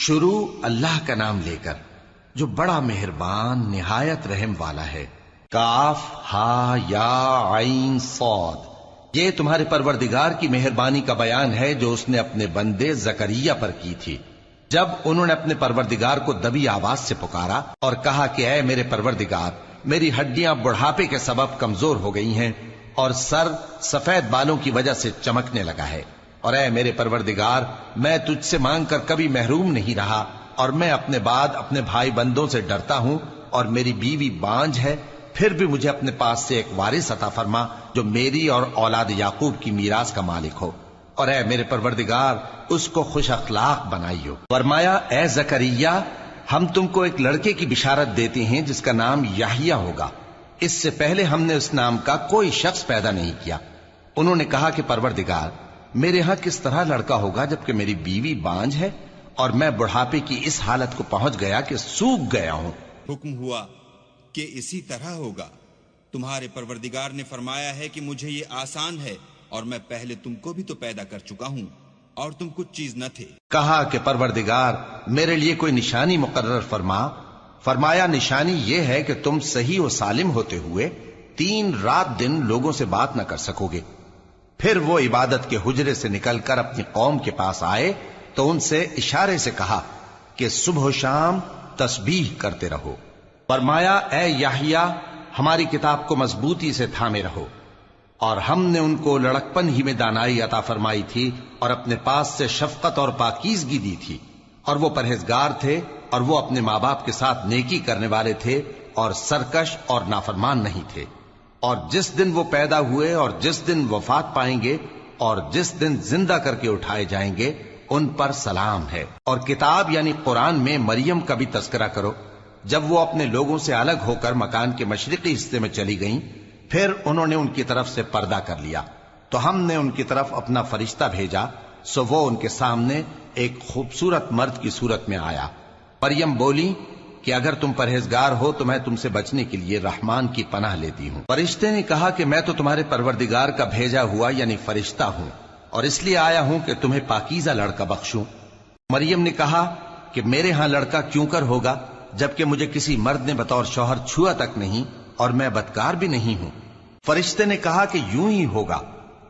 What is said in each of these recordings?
شروع اللہ کا نام لے کر جو بڑا مہربان نہایت رحم والا ہے۔ کاف ہا یا عین صاد، یہ تمہارے پروردگار کی مہربانی کا بیان ہے جو اس نے اپنے بندے زکریا پر کی تھی جب انہوں نے اپنے پروردگار کو دبی آواز سے پکارا اور کہا کہ اے میرے پروردگار، میری ہڈیاں بڑھاپے کے سبب کمزور ہو گئی ہیں اور سر سفید بالوں کی وجہ سے چمکنے لگا ہے، اور اے میرے پروردگار، میں تجھ سے مانگ کر کبھی محروم نہیں رہا، اور میں اپنے بعد اپنے بھائی بندوں سے ڈرتا ہوں، اور میری بیوی بانجھ ہے، پھر بھی مجھے اپنے پاس سے ایک وارث عطا فرما جو میری اور اولاد یعقوب کی میراث کا مالک ہو، اور اے میرے پروردگار اس کو خوش اخلاق بنائیو۔ فرمایا اے زکریا، ہم تم کو ایک لڑکے کی بشارت دیتے ہیں جس کا نام یحییٰ ہوگا، اس سے پہلے ہم نے اس نام کا کوئی شخص پیدا نہیں کیا۔ انہوں نے کہا کہ پروردگار، میرے ہاں کس طرح لڑکا ہوگا جبکہ میری بیوی بانجھ ہے اور میں بڑھاپے کی اس حالت کو پہنچ گیا کہ سوکھ گیا ہوں۔ حکم ہوا کہ اسی طرح ہوگا، تمہارے پروردگار نے فرمایا ہے کہ مجھے یہ آسان ہے، اور میں پہلے تم کو بھی تو پیدا کر چکا ہوں اور تم کچھ چیز نہ تھے۔ کہا کہ پروردگار میرے لیے کوئی نشانی مقرر فرما۔ فرمایا نشانی یہ ہے کہ تم صحیح و سالم ہوتے ہوئے 3 رات دن لوگوں سے بات نہ کر سکو گے۔ پھر وہ عبادت کے حجرے سے نکل کر اپنی قوم کے پاس آئے تو ان سے اشارے سے کہا کہ صبح و شام تسبیح کرتے رہو۔ فرمایا اے یحییٰ، ہماری کتاب کو مضبوطی سے تھامے رہو، اور ہم نے ان کو لڑکپن ہی میں دانائی عطا فرمائی تھی اور اپنے پاس سے شفقت اور پاکیزگی دی تھی، اور وہ پرہیزگار تھے اور وہ اپنے ماں باپ کے ساتھ نیکی کرنے والے تھے اور سرکش اور نافرمان نہیں تھے۔ اور جس دن وہ پیدا ہوئے اور جس دن وفات پائیں گے اور جس دن زندہ کر کے اٹھائے جائیں گے ان پر سلام ہے۔ اور کتاب یعنی قرآن میں مریم کا بھی تذکرہ کرو، جب وہ اپنے لوگوں سے الگ ہو کر مکان کے مشرقی حصے میں چلی گئیں، پھر انہوں نے ان کی طرف سے پردہ کر لیا تو ہم نے ان کی طرف اپنا فرشتہ بھیجا، سو وہ ان کے سامنے ایک خوبصورت مرد کی صورت میں آیا۔ مریم بولی کہ اگر تم پرہیزگار ہو تو میں تم سے بچنے کے لیے رحمان کی پناہ لیتی ہوں۔ فرشتے نے کہا کہ میں تو تمہارے پروردگار کا بھیجا ہوا یعنی فرشتہ ہوں، اور اس لیے آیا ہوں کہ تمہیں پاکیزہ لڑکا بخشوں۔ مریم نے کہا کہ میرے ہاں لڑکا کیوں کر ہوگا جبکہ مجھے کسی مرد نے بطور شوہر چھوا تک نہیں اور میں بدکار بھی نہیں ہوں۔ فرشتے نے کہا کہ یوں ہی ہوگا،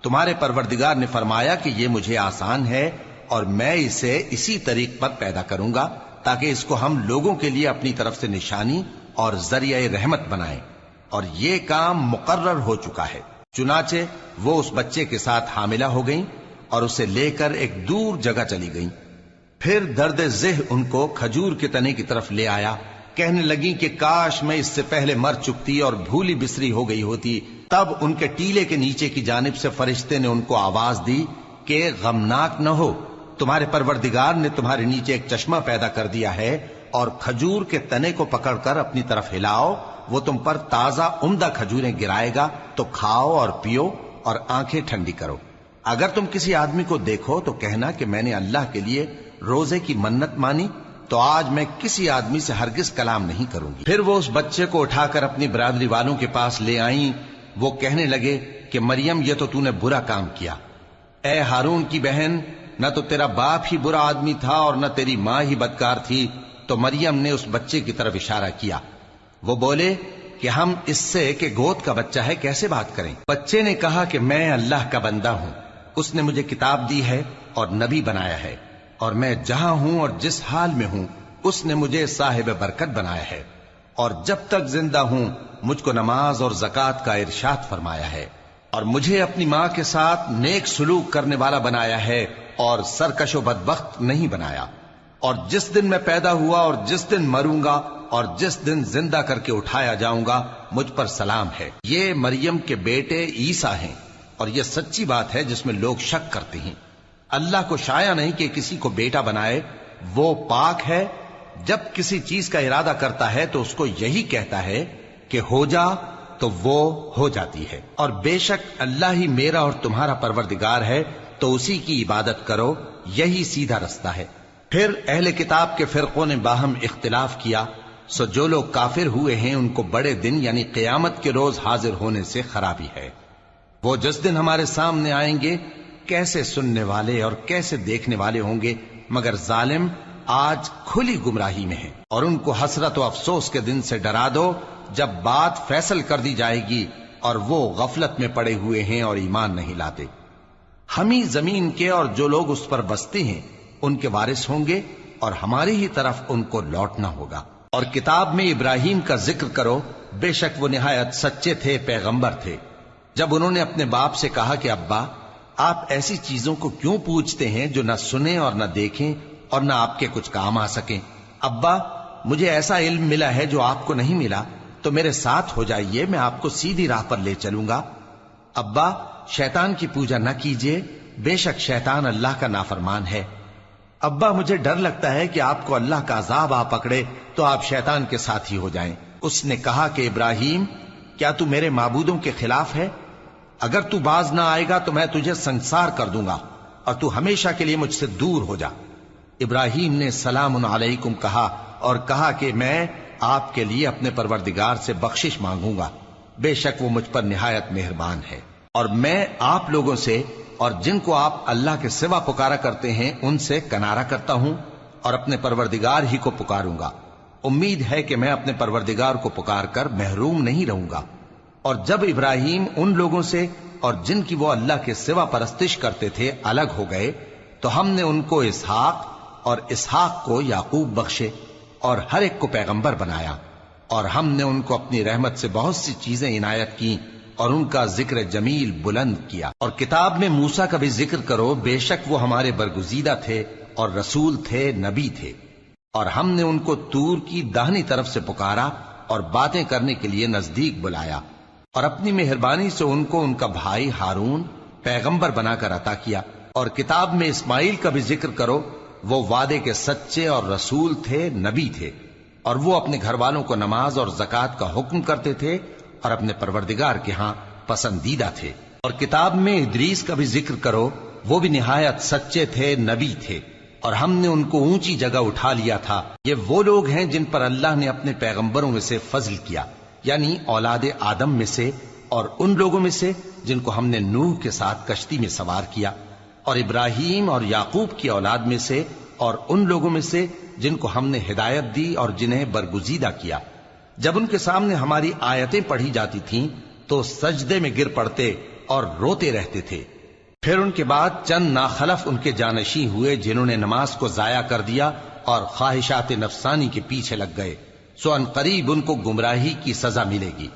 تمہارے پروردگار نے فرمایا کہ یہ مجھے آسان ہے اور میں اسے اسی طریق پر پیدا کروں گا تاکہ اس کو ہم لوگوں کے لیے اپنی طرف سے نشانی اور ذریعہ رحمت بنائیں، اور یہ کام مقرر ہو چکا ہے۔ چنانچہ وہ اس بچے کے ساتھ حاملہ ہو گئیں اور اسے لے کر ایک دور جگہ چلی گئیں۔ پھر درد ذہ ان کو کھجور کے تنے کی طرف لے آیا، کہنے لگی کہ کاش میں اس سے پہلے مر چکتی اور بھولی بسری ہو گئی ہوتی۔ تب ان کے ٹیلے کے نیچے کی جانب سے فرشتے نے ان کو آواز دی کہ غمناک نہ ہو، تمہارے پروردگار نے تمہارے نیچے ایک چشمہ پیدا کر دیا ہے، اور کھجور کے تنے کو پکڑ کر اپنی طرف ہلاؤ، وہ تم پر تازہ عمدہ کھجوریں گرائے گا، تو کھاؤ اور پیو اور آنکھیں ٹھنڈی کرو۔ اگر تم کسی آدمی کو دیکھو تو کہنا کہ میں نے اللہ کے لیے روزے کی منت مانی، تو آج میں کسی آدمی سے ہرگز کلام نہیں کروں گی۔ پھر وہ اس بچے کو اٹھا کر اپنی برادری والوں کے پاس لے آئیں۔ وہ کہنے لگے کہ مریم یہ تو نے برا کام کیا، اے ہارون کی بہن، نہ تو تیرا باپ ہی برا آدمی تھا اور نہ تیری ماں ہی بدکار تھی۔ تو مریم نے اس بچے کی طرف اشارہ کیا۔ وہ بولے کہ ہم اس سے کہ گود کا بچہ ہے کیسے بات کریں؟ بچے نے کہا کہ میں اللہ کا بندہ ہوں، اس نے مجھے کتاب دی ہے اور نبی بنایا ہے، اور میں جہاں ہوں اور جس حال میں ہوں اس نے مجھے صاحب برکت بنایا ہے، اور جب تک زندہ ہوں مجھ کو نماز اور زکوٰۃ کا ارشاد فرمایا ہے، اور مجھے اپنی ماں کے ساتھ نیک سلوک کرنے والا بنایا ہے اور سرکش و بدبخت نہیں بنایا، اور جس دن میں پیدا ہوا اور جس دن مروں گا اور جس دن زندہ کر کے اٹھایا جاؤں گا مجھ پر سلام ہے۔ یہ مریم کے بیٹے عیسیٰ ہیں، اور یہ سچی بات ہے جس میں لوگ شک کرتے ہیں۔ اللہ کو شایع نہیں کہ کسی کو بیٹا بنائے، وہ پاک ہے، جب کسی چیز کا ارادہ کرتا ہے تو اس کو یہی کہتا ہے کہ ہو جا تو وہ ہو جاتی ہے، اور بے شک اللہ ہی میرا اور تمہارا پروردگار ہے، تو اسی کی عبادت کرو، یہی سیدھا رستہ ہے۔ پھر اہل کتاب کے فرقوں نے باہم اختلاف کیا، سو جو لوگ کافر ہوئے ہیں ان کو بڑے دن یعنی قیامت کے روز حاضر ہونے سے خرابی ہے۔ وہ جس دن ہمارے سامنے آئیں گے کیسے سننے والے اور کیسے دیکھنے والے ہوں گے، مگر ظالم آج کھلی گمراہی میں ہیں، اور ان کو حسرت و افسوس کے دن سے ڈرا دو جب بات فیصل کر دی جائے گی اور وہ غفلت میں پڑے ہوئے ہیں اور ایمان نہیں لاتے۔ ہم ہی زمین کے اور جو لوگ اس پر بستے ہیں ان کے وارث ہوں گے، اور ہماری ہی طرف ان کو لوٹنا ہوگا۔ اور کتاب میں ابراہیم کا ذکر کرو، بے شک وہ نہایت سچے تھے، پیغمبر تھے۔ جب انہوں نے اپنے باپ سے کہا کہ ابا، آپ ایسی چیزوں کو کیوں پوچھتے ہیں جو نہ سنیں اور نہ دیکھیں اور نہ آپ کے کچھ کام آ سکیں؟ ابا، مجھے ایسا علم ملا ہے جو آپ کو نہیں ملا، تو میرے ساتھ ہو جائیے، میں آپ کو سیدھی راہ پر لے چلوں گا۔ ابا، شیطان کی پوجا نہ کیجیے، بے شک شیطان اللہ کا نافرمان ہے۔ ابا، مجھے ڈر لگتا ہے کہ آپ کو اللہ کا عذاب آ پکڑے تو آپ شیطان کے ساتھی ہو جائیں۔ اس نے کہا کہ ابراہیم، کیا تو میرے معبودوں کے خلاف ہے؟ اگر تو باز نہ آئے گا تو میں تجھے سنسار کر دوں گا، اور تو ہمیشہ کے لیے مجھ سے دور ہو جا۔ ابراہیم نے سلام علیکم کہا اور کہا کہ میں آپ کے لیے اپنے پروردگار سے بخشش مانگوں گا، بے شک وہ مجھ پر نہایت مہربان ہے۔ اور میں آپ لوگوں سے اور جن کو آپ اللہ کے سوا پکارا کرتے ہیں ان سے کنارہ کرتا ہوں، اور اپنے پروردگار ہی کو پکاروں گا۔ امید ہے کہ میں اپنے پروردگار کو پکار کر محروم نہیں رہوں گا۔ اور جب ابراہیم ان لوگوں سے اور جن کی وہ اللہ کے سوا پرستش کرتے تھے الگ ہو گئے، تو ہم نے ان کو اسحاق اور اسحاق کو یعقوب بخشے، اور ہر ایک کو پیغمبر بنایا، اور ہم نے ان کو اپنی رحمت سے بہت سی چیزیں عنایت کی، اور ان کا ذکر جمیل بلند کیا۔ اور کتاب میں موسیٰ کا بھی ذکر کرو، بے شک وہ ہمارے برگزیدہ تھے اور رسول تھے، نبی تھے، اور ہم نے ان کو طور کی داہنی طرف سے پکارا اور باتیں کرنے کے لیے نزدیک بلایا، اور اپنی مہربانی سے ان کو ان کا بھائی ہارون پیغمبر بنا کر عطا کیا۔ اور کتاب میں اسماعیل کا بھی ذکر کرو، وہ وعدے کے سچے اور رسول تھے، نبی تھے، اور وہ اپنے گھر والوں کو نماز اور زکوٰۃ کا حکم کرتے تھے، اور اپنے پروردگار کے ہاں پسندیدہ تھے۔ اور کتاب میں ادریس کا بھی ذکر کرو، وہ بھی نہایت سچے تھے، نبی تھے، اور ہم نے ان کو اونچی جگہ اٹھا لیا تھا۔ یہ وہ لوگ ہیں جن پر اللہ نے اپنے پیغمبروں میں سے فضل کیا، یعنی اولاد آدم میں سے، اور ان لوگوں میں سے جن کو ہم نے نوح کے ساتھ کشتی میں سوار کیا، اور ابراہیم اور یعقوب کی اولاد میں سے، اور ان لوگوں میں سے جن کو ہم نے ہدایت دی اور جنہیں برگزیدہ کیا۔ جب ان کے سامنے ہماری آیتیں پڑھی جاتی تھیں تو سجدے میں گر پڑتے اور روتے رہتے تھے۔ پھر ان کے بعد چند ناخلف ان کے جانشین ہوئے جنہوں نے نماز کو ضائع کر دیا اور خواہشات نفسانی کے پیچھے لگ گئے، سو ان قریب ان کو گمراہی کی سزا ملے گی۔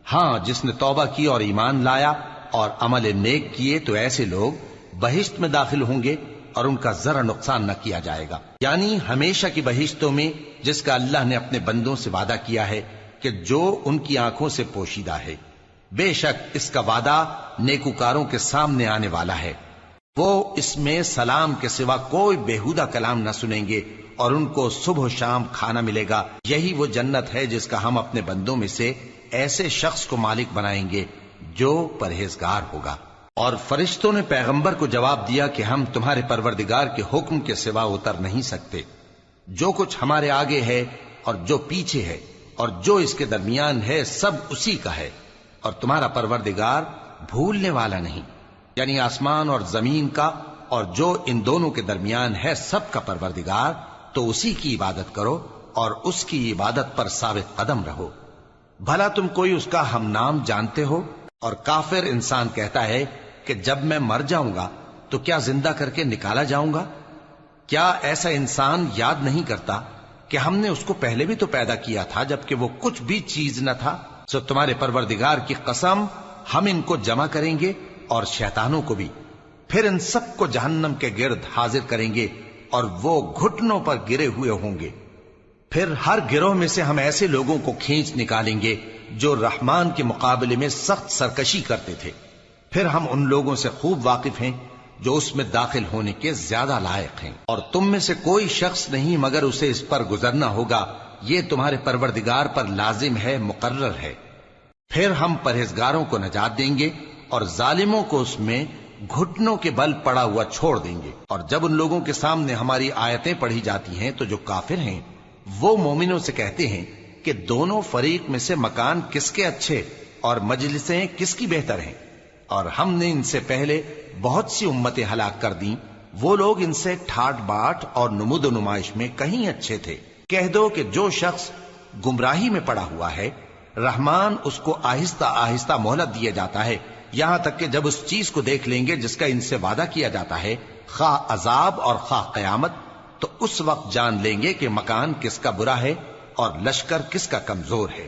ہاں، جس نے توبہ کی اور ایمان لایا اور عمل نیک کیے تو ایسے لوگ بہشت میں داخل ہوں گے، اور ان کا ذرا نقصان نہ کیا جائے گا، یعنی ہمیشہ کی بہشتوں میں، جس کا اللہ نے اپنے بندوں سے وعدہ کیا ہے کہ جو ان کی آنکھوں سے پوشیدہ ہے۔ بے شک اس کا وعدہ نیکوکاروں کے سامنے آنے والا ہے۔ وہ اس میں سلام کے سوا کوئی بیہودہ کلام نہ سنیں گے، اور ان کو صبح و شام کھانا ملے گا۔ یہی وہ جنت ہے جس کا ہم اپنے بندوں میں سے ایسے شخص کو مالک بنائیں گے جو پرہیزگار ہوگا۔ اور فرشتوں نے پیغمبر کو جواب دیا کہ ہم تمہارے پروردگار کے حکم کے سوا اتر نہیں سکتے۔ جو کچھ ہمارے آگے ہے اور جو پیچھے ہے اور جو اس کے درمیان ہے، سب اسی کا ہے، اور تمہارا پروردگار بھولنے والا نہیں، یعنی آسمان اور زمین کا اور جو ان دونوں کے درمیان ہے سب کا پروردگار، تو اسی کی عبادت کرو اور اس کی عبادت پر ثابت قدم رہو۔ بھلا تم کوئی اس کا ہم نام جانتے ہو؟ اور کافر انسان کہتا ہے کہ جب میں مر جاؤں گا تو کیا زندہ کر کے نکالا جاؤں گا؟ کیا ایسا انسان یاد نہیں کرتا کہ ہم نے اس کو پہلے بھی تو پیدا کیا تھا جبکہ وہ کچھ بھی چیز نہ تھا؟ سو تمہارے پروردگار کی قسم، ہم ان کو جمع کریں گے اور شیطانوں کو بھی، پھر ان سب کو جہنم کے گرد حاضر کریں گے، اور وہ گھٹنوں پر گرے ہوئے ہوں گے۔ پھر ہر گروہ میں سے ہم ایسے لوگوں کو کھینچ نکالیں گے جو رحمان کے مقابلے میں سخت سرکشی کرتے تھے۔ پھر ہم ان لوگوں سے خوب واقف ہیں جو اس میں داخل ہونے کے زیادہ لائق ہیں، اور تم میں سے کوئی شخص نہیں مگر اسے اس پر گزرنا ہوگا، یہ تمہارے پروردگار پر لازم ہے، مقرر ہے۔ پھر ہم پرہیزگاروں کو نجات دیں گے اور ظالموں کو اس میں گھٹنوں کے بل پڑا ہوا چھوڑ دیں گے۔ اور جب ان لوگوں کے سامنے ہماری آیتیں پڑھی جاتی ہیں تو جو کافر ہیں وہ مومنوں سے کہتے ہیں کہ دونوں فریق میں سے مکان کس کے اچھے اور مجلسیں کس کی بہتر ہیں، اور ہم نے ان سے پہلے بہت سی امتیں ہلاک کر دیں وہ لوگ ان سے ٹھاٹ باٹ اور نمود و نمائش میں کہیں اچھے تھے۔ کہہ دو کہ جو شخص گمراہی میں پڑا ہوا ہے، رحمان اس کو آہستہ آہستہ مہلت دیا جاتا ہے، یہاں تک کہ جب اس چیز کو دیکھ لیں گے جس کا ان سے وعدہ کیا جاتا ہے، خواہ عذاب اور خواہ قیامت، تو اس وقت جان لیں گے کہ مکان کس کا برا ہے اور لشکر کس کا کمزور ہے۔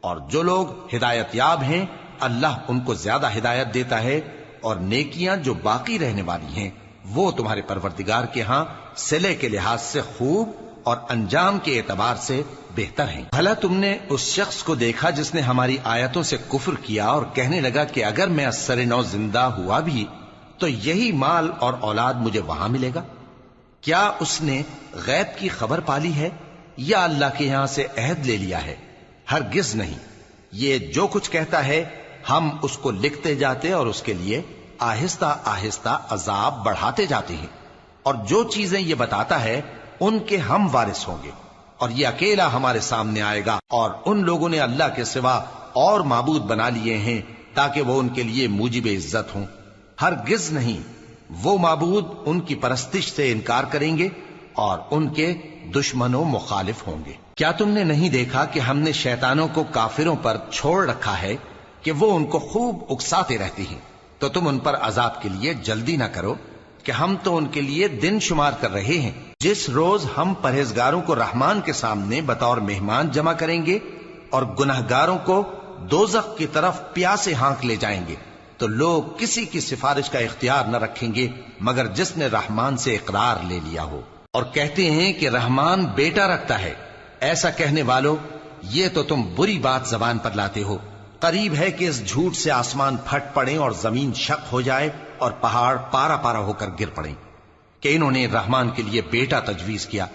اور جو لوگ ہدایت یاب ہیں اللہ ان کو زیادہ ہدایت دیتا ہے، اور نیکیاں جو باقی رہنے والی ہیں وہ تمہارے پروردگار کے ہاں صلے کے لحاظ سے خوب اور انجام کے اعتبار سے بہتر ہیں۔ بھلا تم نے اس شخص کو دیکھا جس نے ہماری آیتوں سے کفر کیا اور کہنے لگا کہ اگر میں اثر نو زندہ ہوا بھی تو یہی مال اور اولاد مجھے وہاں ملے گا؟ کیا اس نے غیب کی خبر پالی ہے یا اللہ کے یہاں سے عہد لے لیا ہے؟ ہرگز نہیں، یہ جو کچھ کہتا ہے ہم اس کو لکھتے جاتے اور اس کے لیے آہستہ آہستہ عذاب بڑھاتے جاتے ہیں، اور جو چیزیں یہ بتاتا ہے ان کے ہم وارث ہوں گے، اور یہ اکیلا ہمارے سامنے آئے گا۔ اور ان لوگوں نے اللہ کے سوا اور معبود بنا لیے ہیں تاکہ وہ ان کے لیے موجب عزت ہوں۔ ہرگز نہیں، وہ معبود ان کی پرستش سے انکار کریں گے اور ان کے دشمن و مخالف ہوں گے۔ کیا تم نے نہیں دیکھا کہ ہم نے شیطانوں کو کافروں پر چھوڑ رکھا ہے کہ وہ ان کو خوب اکساتے رہتے ہیں؟ تو تم ان پر عذاب کے لیے جلدی نہ کرو کہ ہم تو ان کے لیے دن شمار کر رہے ہیں۔ جس روز ہم پرہیزگاروں کو رحمان کے سامنے بطور مہمان جمع کریں گے اور گناہگاروں کو دوزخ کی طرف پیاسے ہانک لے جائیں گے، تو لوگ کسی کی سفارش کا اختیار نہ رکھیں گے مگر جس نے رحمان سے اقرار لے لیا ہو۔ اور کہتے ہیں کہ رحمان بیٹا رکھتا ہے۔ ایسا کہنے والوں، یہ تو تم بری بات زبان پر لاتے ہو۔ قریب ہے کہ اس جھوٹ سے آسمان پھٹ پڑے اور زمین شق ہو جائے اور پہاڑ پارا پارا ہو کر گر پڑیں کہ انہوں نے رحمان کے لیے بیٹا تجویز کیا،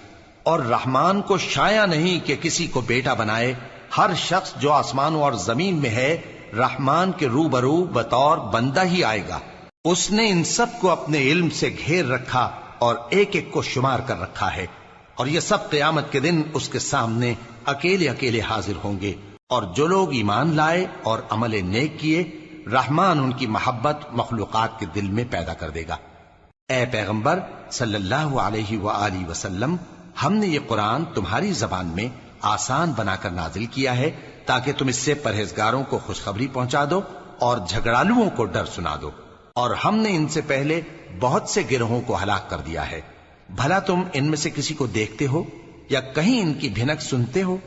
اور رحمان کو شایع نہیں کہ کسی کو بیٹا بنائے۔ ہر شخص جو آسمانوں اور زمین میں ہے رحمان کے روبرو بطور بندہ ہی آئے گا۔ اس نے ان سب کو اپنے علم سے گھیر رکھا اور ایک ایک کو شمار کر رکھا ہے، اور یہ سب قیامت کے دن اس کے سامنے اکیلے اکیلے حاضر ہوں گے۔ اور جو لوگ ایمان لائے اور عمل نیک کیے، رحمان ان کی محبت مخلوقات کے دل میں پیدا کر دے گا۔ اے پیغمبر صلی اللہ علیہ وآلہ وسلم، ہم نے یہ قرآن تمہاری زبان میں آسان بنا کر نازل کیا ہے تاکہ تم اس سے پرہیزگاروں کو خوشخبری پہنچا دو اور جھگڑالوؤں کو ڈر سنا دو۔ اور ہم نے ان سے پہلے بہت سے گروہوں کو ہلاک کر دیا ہے۔ بھلا تم ان میں سے کسی کو دیکھتے ہو یا کہیں ان کی بھنک سنتے ہو؟